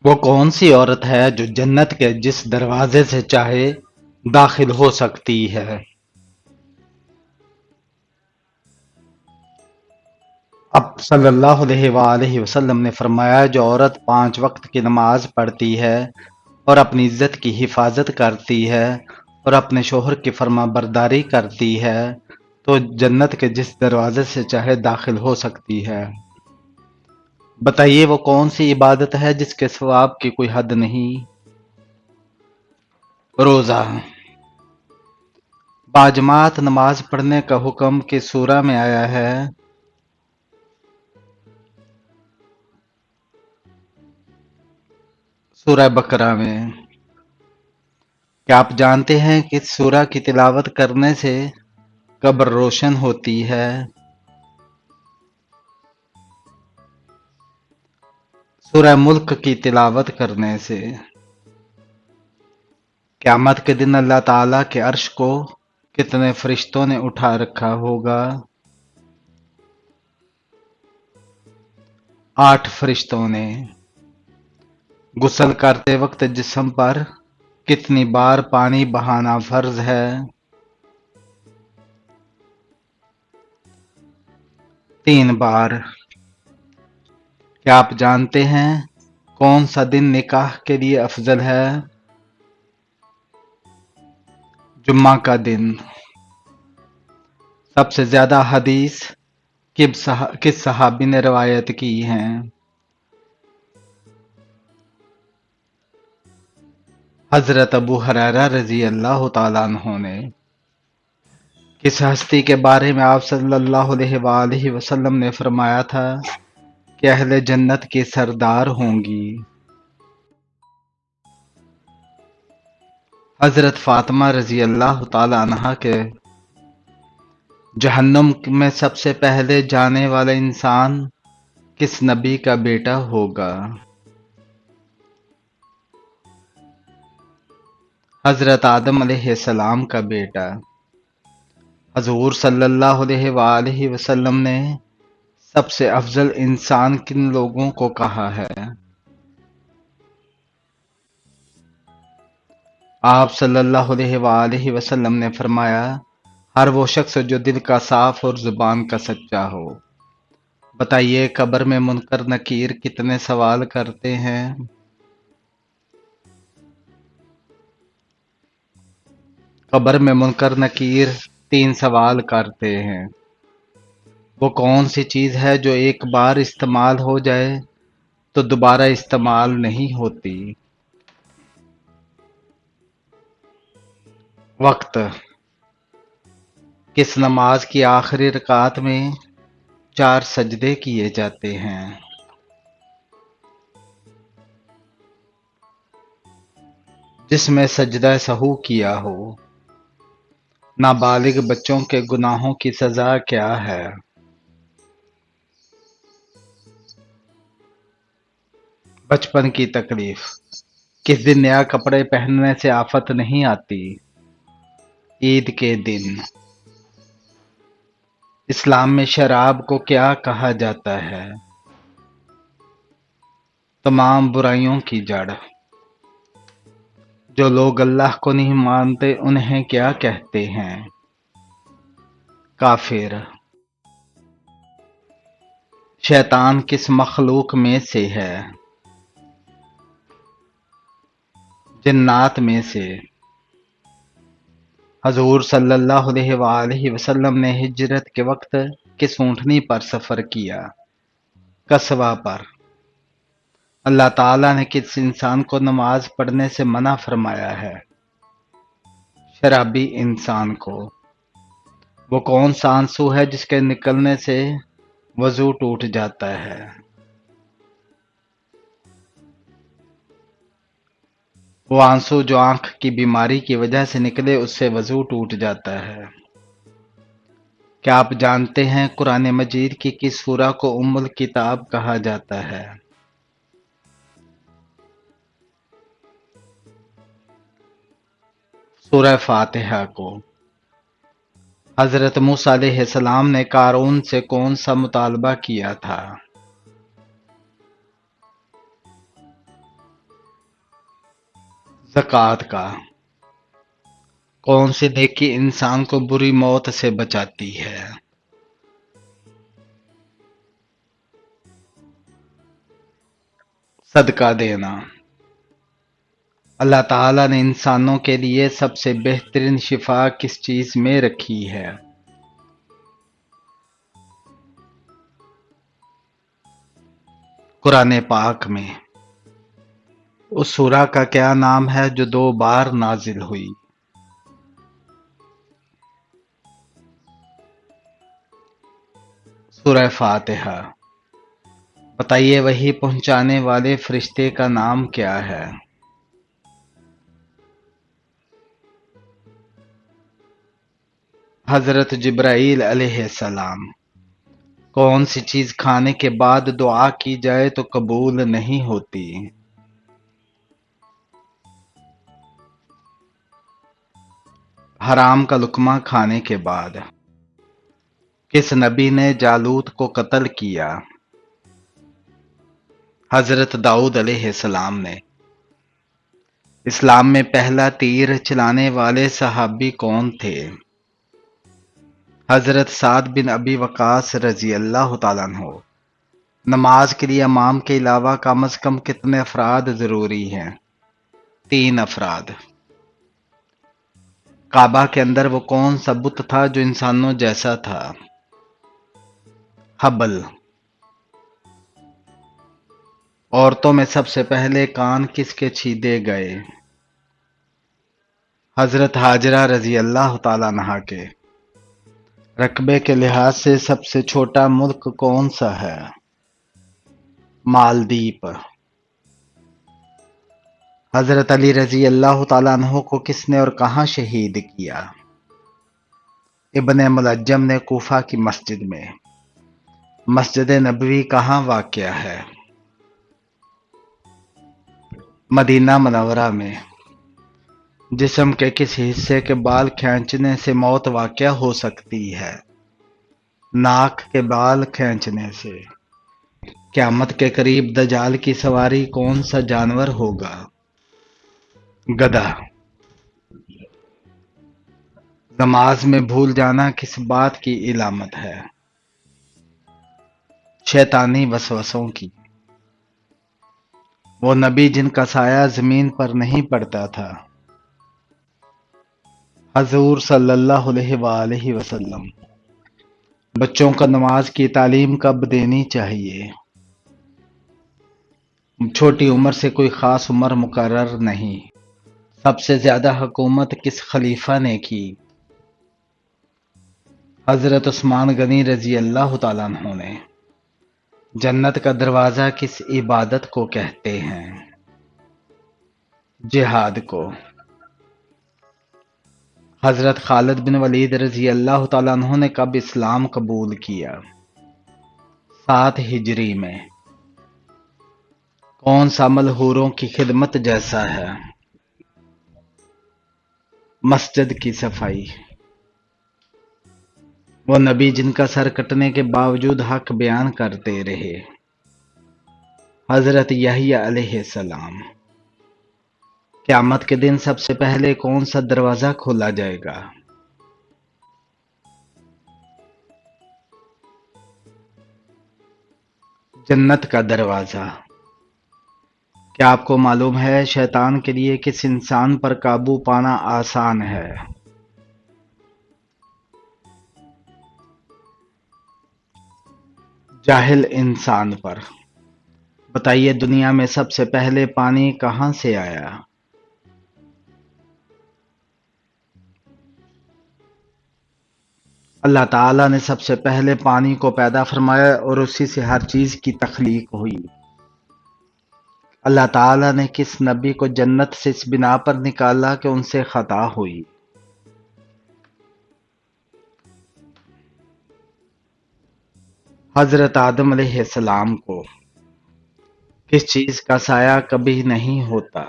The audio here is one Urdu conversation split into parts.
وہ کون سی عورت ہے جو جنت کے جس دروازے سے چاہے داخل ہو سکتی ہے؟ اب صلی اللہ علیہ وآلہ وسلم نے فرمایا، جو عورت 5 وقت کی نماز پڑھتی ہے اور اپنی عزت کی حفاظت کرتی ہے اور اپنے شوہر کی فرما برداری کرتی ہے تو جنت کے جس دروازے سے چاہے داخل ہو سکتی ہے۔ بتائیے وہ کون سی عبادت ہے جس کے ثواب کی کوئی حد نہیں؟ روزہ۔ باجماعت نماز پڑھنے کا حکم کس سورہ میں آیا ہے؟ سورہ بقرہ میں۔ کیا آپ جانتے ہیں کہ اس سورہ کی تلاوت کرنے سے قبر روشن ہوتی ہے؟ سورہ ملک کی تلاوت کرنے سے قیامت کے دن اللہ تعالیٰ کے عرش کو کتنے فرشتوں نے اٹھا رکھا ہوگا؟ 8 فرشتوں نے۔ غسل کرتے وقت جسم پر کتنی بار پانی بہانا فرض ہے؟ 3 بار۔ کیا آپ جانتے ہیں کون سا دن نکاح کے لیے افضل ہے؟ جمعہ کا دن۔ سب سے زیادہ حدیث کس صحابی نے روایت کی ہیں؟ حضرت ابو ہریرہ رضی اللہ تعالیٰ عنہ نے۔ کس ہستی کے بارے میں آپ صلی اللہ علیہ وآلہ وسلم نے فرمایا تھا کہ اہل جنت کی سردار ہوں گی؟ حضرت فاطمہ رضی اللہ تعالیٰ عنہا کے جہنم میں سب سے پہلے جانے والا انسان کس نبی کا بیٹا ہوگا؟ حضرت آدم علیہ السلام کا بیٹا۔ حضور صلی اللہ علیہ وآلہ وسلم نے سب سے افضل انسان کن لوگوں کو کہا ہے؟ آپ صلی اللہ علیہ وآلہ وسلم نے فرمایا، ہر وہ شخص جو دل کا صاف اور زبان کا سچا ہو۔ بتائیے قبر میں منکر نکیر کتنے سوال کرتے ہیں؟ قبر میں منکر نکیر 3 سوال کرتے ہیں۔ وہ کون سی چیز ہے جو ایک بار استعمال ہو جائے تو دوبارہ استعمال نہیں ہوتی؟ وقت۔ کس نماز کی آخری رکعت میں 4 سجدے کیے جاتے ہیں؟ جس میں سجدہ سہو کیا ہو۔ نابالغ بچوں کے گناہوں کی سزا کیا ہے؟ بچپن کی تکلیف۔ کس دن نیا کپڑے پہننے سے آفت نہیں آتی؟ عید کے دن۔ اسلام میں شراب کو کیا کہا جاتا ہے؟ تمام برائیوں کی جڑ۔ جو لوگ اللہ کو نہیں مانتے انہیں کیا کہتے ہیں؟ کافر۔ شیطان کس مخلوق میں سے ہے؟ جنات میں سے۔ حضور صلی اللہ علیہ وآلہ وسلم نے ہجرت کے وقت کس اونٹنی پر سفر کیا؟ قصوہ پر۔ اللہ تعالیٰ نے کس انسان کو نماز پڑھنے سے منع فرمایا ہے؟ شرابی انسان کو۔ وہ کون سا آنسو ہے جس کے نکلنے سے وضو ٹوٹ جاتا ہے؟ وہ آنسو جو آنکھ کی بیماری کی وجہ سے نکلے اس سے وضو ٹوٹ جاتا ہے۔ کیا آپ جانتے ہیں قرآن مجید کی کس سورہ کو ام الکتاب کہا جاتا ہے؟ سورہ فاتحہ کو۔ حضرت موسیٰ علیہ السلام نے قارون سے کون سا مطالبہ کیا تھا؟ زکوٰۃ کا کون سی نیکی انسان کو بری موت سے بچاتی ہے؟ صدقہ دینا۔ اللہ تعالیٰ نے انسانوں کے لیے سب سے بہترین شفا کس چیز میں رکھی ہے؟ قرآن پاک میں۔ اس سورہ کا کیا نام ہے جو 2 بار نازل ہوئی؟ سورہ فاتحہ۔ بتائیے وحی پہنچانے والے فرشتے کا نام کیا ہے؟ حضرت جبرائیل علیہ السلام۔ کون سی چیز کھانے کے بعد دعا کی جائے تو قبول نہیں ہوتی؟ حرام کا لقمہ کھانے کے بعد۔ کس نبی نے جالوت کو قتل کیا؟ حضرت داؤد علیہ السلام نے۔ اسلام میں پہلا تیر چلانے والے صحابی کون تھے؟ حضرت سعد بن ابی وقاص رضی اللہ تعالیٰ عنہ۔ نماز کے لیے امام کے علاوہ کم از کم کتنے افراد ضروری ہیں؟ 3 افراد۔ کعبہ کے اندر وہ کون سا بت تھا جو انسانوں جیسا تھا؟ حبل۔ عورتوں میں سب سے پہلے کان کس کے چھیدے گئے؟ حضرت ہاجرہ رضی اللہ تعالیٰ عنہا کے۔ رقبے کے لحاظ سے سب سے چھوٹا ملک کون سا ہے؟ مالدیپ۔ حضرت علی رضی اللہ تعالیٰ عنہ کو کس نے اور کہاں شہید کیا؟ ابن ملجم نے کوفہ کی مسجد میں۔ مسجد نبوی کہاں واقع ہے؟ مدینہ منورہ میں۔ جسم کے کس حصے کے بال کھینچنے سے موت واقع ہو سکتی ہے؟ ناک کے بال کھینچنے سے۔ قیامت کے قریب دجال کی سواری کون سا جانور ہوگا؟ گدھا۔ نماز میں بھول جانا کس بات کی علامت ہے؟ شیطانی وسوسوں کی۔ وہ نبی جن کا سایہ زمین پر نہیں پڑتا تھا؟ حضور صلی اللہ علیہ وآلہ وسلم۔ بچوں کو نماز کی تعلیم کب دینی چاہیے؟ چھوٹی عمر سے کوئی خاص عمر مقرر نہیں۔ سب سے زیادہ حکومت کس خلیفہ نے کی؟ حضرت عثمان غنی رضی اللہ تعالیٰ عنہ نے۔ جنت کا دروازہ کس عبادت کو کہتے ہیں؟ جہاد کو۔ حضرت خالد بن ولید رضی اللہ تعالیٰ عنہ نے کب اسلام قبول کیا؟ 7 ہجری میں۔ کون سا عمل حوروں کی خدمت جیسا ہے؟ مسجد کی صفائی۔ وہ نبی جن کا سر کٹنے کے باوجود حق بیان کرتے رہے؟ حضرت یحییٰ علیہ السلام۔ قیامت کے دن سب سے پہلے کون سا دروازہ کھولا جائے گا؟ جنت کا دروازہ۔ کیا آپ کو معلوم ہے شیطان کے لیے کس انسان پر قابو پانا آسان ہے؟ جاہل انسان پر۔ بتائیے دنیا میں سب سے پہلے پانی کہاں سے آیا؟ اللہ تعالیٰ نے سب سے پہلے پانی کو پیدا فرمایا اور اسی سے ہر چیز کی تخلیق ہوئی۔ اللہ تعالیٰ نے کس نبی کو جنت سے اس بنا پر نکالا کہ ان سے خطا ہوئی؟ حضرت آدم علیہ السلام کو۔ کس چیز کا سایہ کبھی نہیں ہوتا؟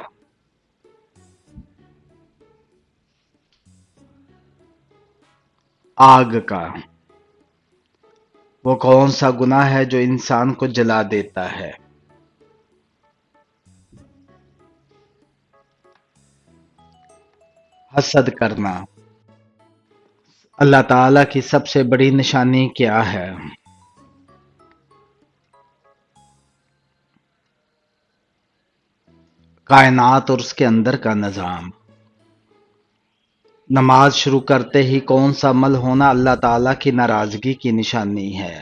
آگ کا۔ وہ کون سا گناہ ہے جو انسان کو جلا دیتا ہے؟ حسد کرنا۔ اللہ تعالیٰ کی سب سے بڑی نشانی کیا ہے؟ کائنات اور اس کے اندر کا نظام۔ نماز شروع کرتے ہی کون سا عمل ہونا اللہ تعالیٰ کی ناراضگی کی نشانی ہے؟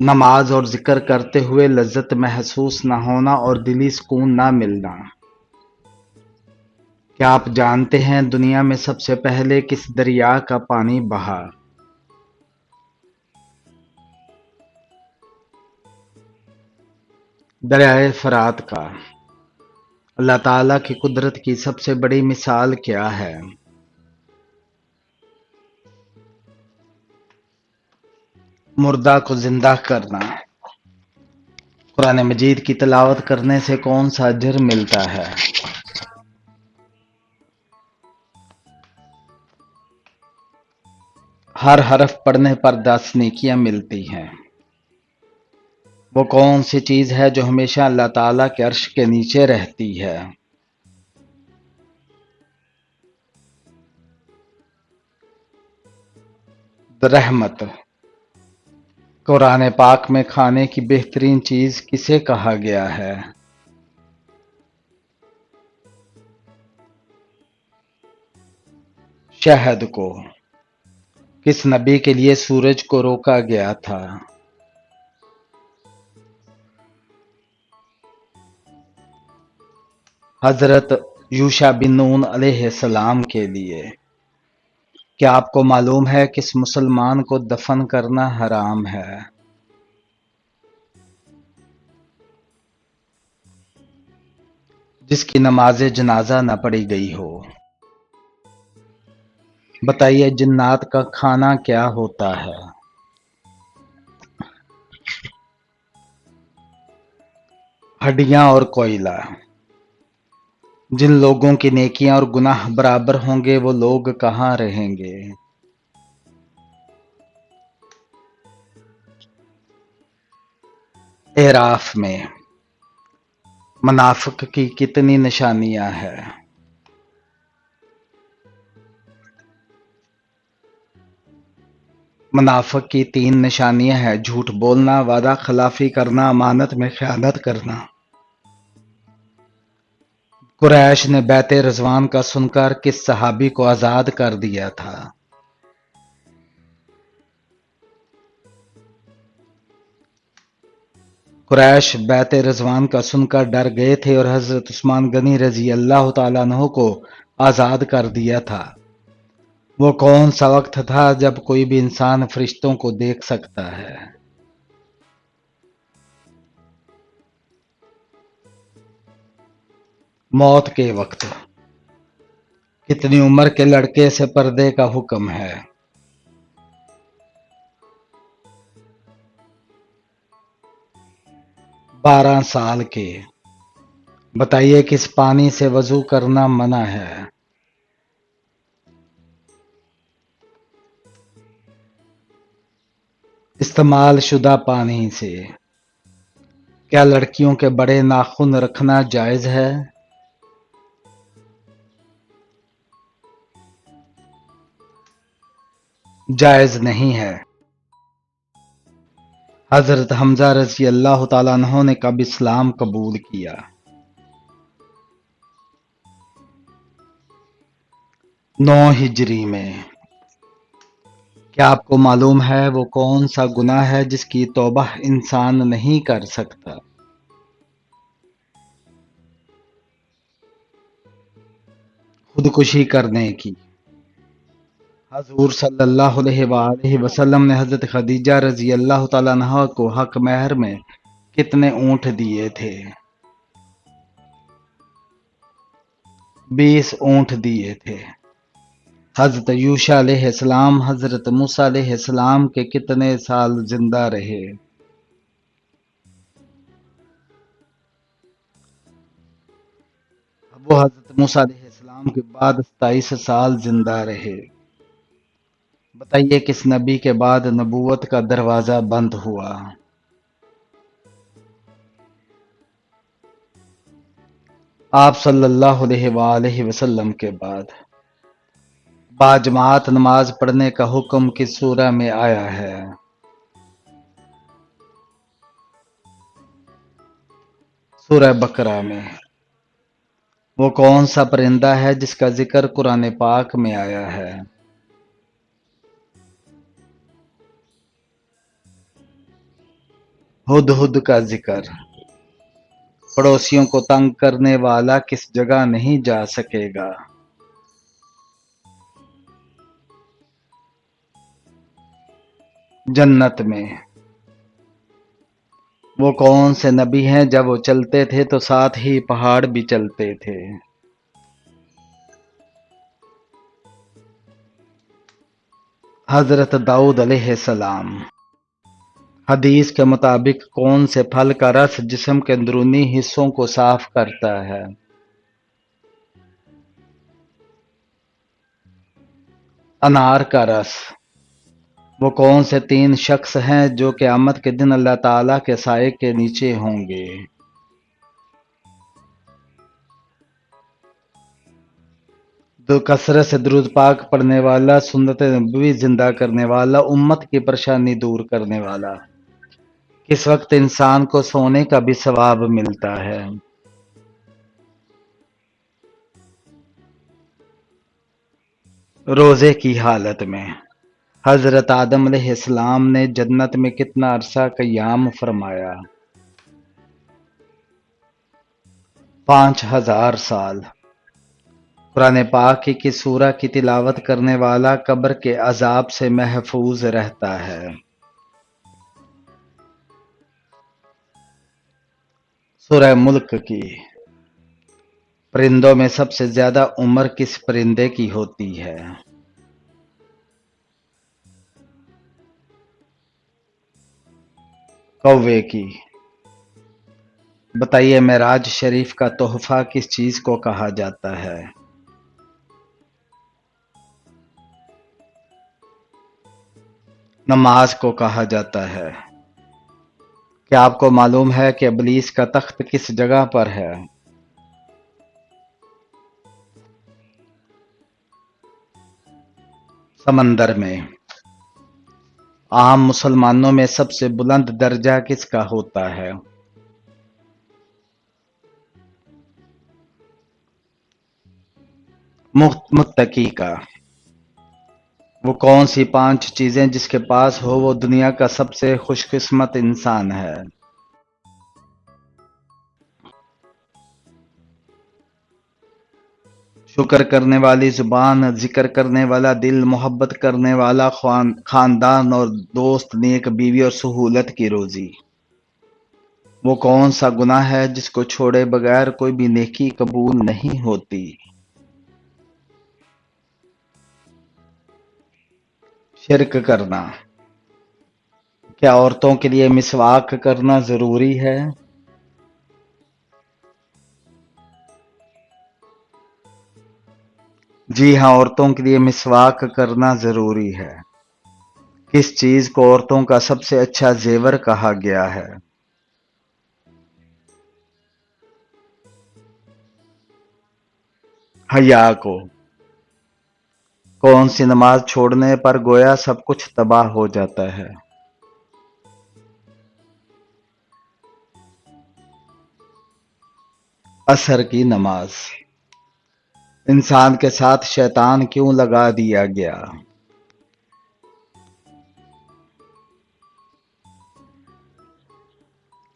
نماز اور ذکر کرتے ہوئے لذت محسوس نہ ہونا اور دلی سکون نہ ملنا۔ کیا آپ جانتے ہیں دنیا میں سب سے پہلے کس دریا کا پانی بہا؟ دریائے فرات کا۔ اللہ تعالیٰ کی قدرت کی سب سے بڑی مثال کیا ہے؟ مردہ کو زندہ کرنا۔ قرآن مجید کی تلاوت کرنے سے کون سا اجر ملتا ہے؟ ہر حرف پڑھنے پر 10 نیکیاں ملتی ہیں۔ وہ کون سی چیز ہے جو ہمیشہ اللہ تعالیٰ کے عرش کے نیچے رہتی ہے؟ رحمت۔ قرآن پاک میں کھانے کی بہترین چیز کسے کہا گیا ہے؟ شہد کو۔ کس نبی کے لیے سورج کو روکا گیا تھا؟ حضرت یوشع بن نون علیہ السلام کے لیے۔ کیا آپ کو معلوم ہے کس مسلمان کو دفن کرنا حرام ہے؟ جس کی نماز جنازہ نہ پڑھی گئی ہو۔ بتائیے جنات کا کھانا کیا ہوتا ہے؟ ہڈیاں اور کوئلہ۔ جن لوگوں کی نیکیاں اور گناہ برابر ہوں گے وہ لوگ کہاں رہیں گے؟ اعراف میں۔ منافق کی کتنی نشانیاں ہیں؟ منافق کی 3 نشانیاں ہیں: جھوٹ بولنا، وعدہ خلافی کرنا، امانت میں خیانت کرنا۔ قریش نے بیعت رضوان کا سن کر کس صحابی کو آزاد کر دیا تھا؟ قریش بیعت رضوان کا سن کر ڈر گئے تھے اور حضرت عثمان غنی رضی اللہ تعالیٰ عنہ کو آزاد کر دیا تھا۔ وہ کون سا وقت تھا جب کوئی بھی انسان فرشتوں کو دیکھ سکتا ہے؟ موت کے وقت۔ کتنی عمر کے لڑکے سے پردے کا حکم ہے؟ 12 سال کے۔ بتائیے کس پانی سے وضو کرنا منع ہے؟ استعمال شدہ پانی سے۔ کیا لڑکیوں کے بڑے ناخن رکھنا جائز ہے؟ جائز نہیں ہے۔ حضرت حمزہ رضی اللہ تعالیٰ عنہ نے کب اسلام قبول کیا؟ 9 ہجری میں۔ کیا آپ کو معلوم ہے وہ کون سا گناہ ہے جس کی توبہ انسان نہیں کر سکتا؟ خودکشی کرنے کی۔ حضور صلی اللہ علیہ وآلہ وسلم نے حضرت خدیجہ رضی اللہ تعالیٰ عنہا کو حق مہر میں کتنے اونٹ دیے تھے؟ 20 اونٹ دیے تھے۔ حضرت یوشع علیہ السلام حضرت موسیٰ علیہ السلام کے کتنے سال زندہ رہے؟ وہ حضرت موسیٰ علیہ السلام کے بعد 27 سال زندہ رہے۔ بتائیے کس نبی کے بعد نبوت کا دروازہ بند ہوا؟ آپ صلی اللہ علیہ وآلہ وسلم کے بعد باجماعت نماز پڑھنے کا حکم کس سورہ میں آیا ہے؟ سورہ بقرہ میں۔ وہ کون سا پرندہ ہے جس کا ذکر قرآن پاک میں آیا ہے؟ ہدہد کا ذکر۔ پڑوسیوں کو تنگ کرنے والا کس جگہ نہیں جا سکے گا؟ جنت میں۔ وہ کون سے نبی ہیں جب وہ چلتے تھے تو ساتھ ہی پہاڑ بھی چلتے تھے؟ حضرت داؤد علیہ السلام۔ حدیث کے مطابق کون سے پھل کا رس جسم کے اندرونی حصوں کو صاف کرتا ہے؟ انار کا رس۔ وہ کون سے تین شخص ہیں جو قیامت کے دن اللہ تعالیٰ کے سائے کے نیچے ہوں گے؟ تو کثرت سے درود پاک پڑھنے والا، سنت نبوی زندہ کرنے والا، امت کی پریشانی دور کرنے والا۔ کس وقت انسان کو سونے کا بھی ثواب ملتا ہے؟ روزے کی حالت میں۔ حضرت آدم علیہ السلام نے جنت میں کتنا عرصہ قیام فرمایا؟ 5000 سال۔ قرآن پاک کی کس سورہ کی تلاوت کرنے والا قبر کے عذاب سے محفوظ رہتا ہے؟ سورہ ملک کی۔ پرندوں میں سب سے زیادہ عمر کس پرندے کی ہوتی ہے؟ کوے کی۔ بتائیے معراج شریف کا تحفہ کس چیز کو کہا جاتا ہے؟ نماز کو کہا جاتا ہے۔ کیا آپ کو معلوم ہے کہ ابلیس کا تخت کس جگہ پر ہے؟ سمندر میں۔ عام مسلمانوں میں سب سے بلند درجہ کس کا ہوتا ہے؟ متقی کا۔ وہ کون سی 5 چیزیں جس کے پاس ہو وہ دنیا کا سب سے خوش قسمت انسان ہے؟ شکر کرنے والی زبان، ذکر کرنے والا دل، محبت کرنے والا خاندان اور دوست، نیک بیوی اور سہولت کی روزی۔ وہ کون سا گناہ ہے جس کو چھوڑے بغیر کوئی بھی نیکی قبول نہیں ہوتی؟ شرک کرنا۔ کیا عورتوں کے لیے مسواک کرنا ضروری ہے؟ جی ہاں، عورتوں کے لیے مسواک کرنا ضروری ہے۔ کس چیز کو عورتوں کا سب سے اچھا زیور کہا گیا ہے؟ حیا کو۔ کون سی نماز چھوڑنے پر گویا سب کچھ تباہ ہو جاتا ہے؟ عصر کی نماز۔ انسان کے ساتھ شیطان کیوں لگا دیا گیا؟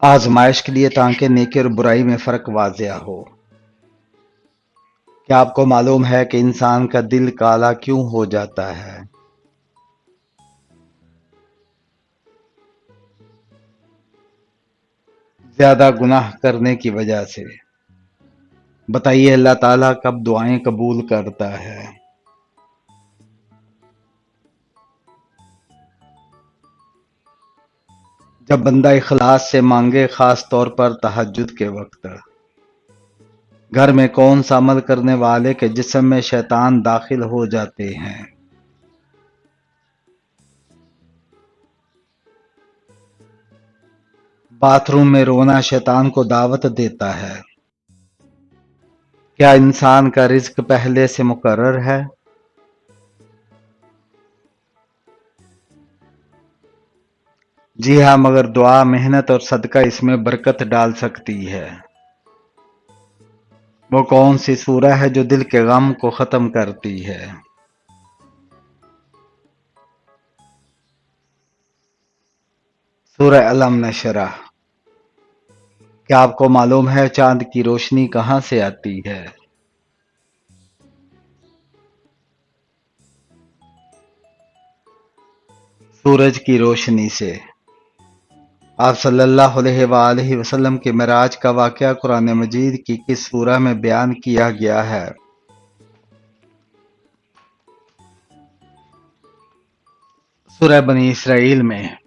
آزمائش کے لیے تاکہ نیکی اور برائی میں فرق واضح ہو۔ کیا آپ کو معلوم ہے کہ انسان کا دل کالا کیوں ہو جاتا ہے؟ زیادہ گناہ کرنے کی وجہ سے۔ بتائیے اللہ تعالیٰ کب دعائیں قبول کرتا ہے؟ جب بندہ اخلاص سے مانگے، خاص طور پر تہجد کے وقت۔ گھر میں کون سا عمل کرنے والے کے جسم میں شیطان داخل ہو جاتے ہیں؟ باتھ روم میں رونا شیطان کو دعوت دیتا ہے۔ کیا انسان کا رزق پہلے سے مقرر ہے؟ جی ہاں، مگر دعا، محنت اور صدقہ اس میں برکت ڈال سکتی ہے۔ وہ کون سی سورہ ہے جو دل کے غم کو ختم کرتی ہے؟ سورہ علم نشرح۔ کیا آپ کو معلوم ہے چاند کی روشنی کہاں سے آتی ہے؟ سورج کی روشنی سے۔ آپ صلی اللہ علیہ وآلہ وسلم کے معراج کا واقعہ قرآن مجید کی کس سورہ میں بیان کیا گیا ہے؟ سورہ بنی اسرائیل میں۔